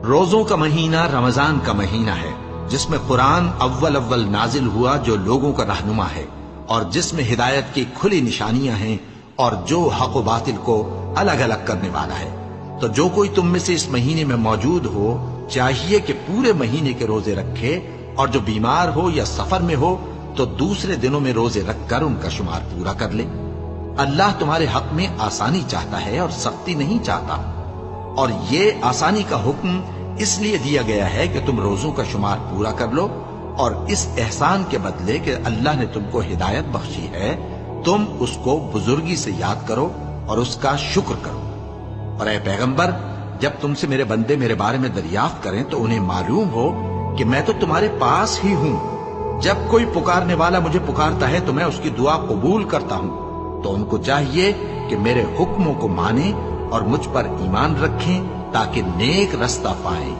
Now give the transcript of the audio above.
روزوں کا مہینہ رمضان کا مہینہ ہے، جس میں قرآن اول اول نازل ہوا، جو لوگوں کا رہنما ہے، اور جس میں ہدایت کی کھلی نشانیاں ہیں، اور جو حق و باطل کو الگ الگ کرنے والا ہے۔ تو جو کوئی تم میں سے اس مہینے میں موجود ہو، چاہیے کہ پورے مہینے کے روزے رکھے، اور جو بیمار ہو یا سفر میں ہو تو دوسرے دنوں میں روزے رکھ کر ان کا شمار پورا کر لے۔ اللہ تمہارے حق میں آسانی چاہتا ہے اور سختی نہیں چاہتا، اور یہ آسانی کا حکم اس لیے دیا گیا ہے کہ تم روزوں کا شمار پورا کر لو، اور اس احسان کے بدلے کہ اللہ نے تم کو ہدایت بخشی ہے، تم اس کو بزرگی سے یاد کرو اور اس کا شکر کرو۔ اور اے پیغمبر، جب تم سے میرے بندے میرے بارے میں دریافت کریں تو انہیں معلوم ہو کہ میں تو تمہارے پاس ہی ہوں۔ جب کوئی پکارنے والا مجھے پکارتا ہے تو میں اس کی دعا قبول کرتا ہوں۔ تو ان کو چاہیے کہ میرے حکموں کو مانیں اور مجھ پر ایمان رکھیں تاکہ نیک رستہ پائیں۔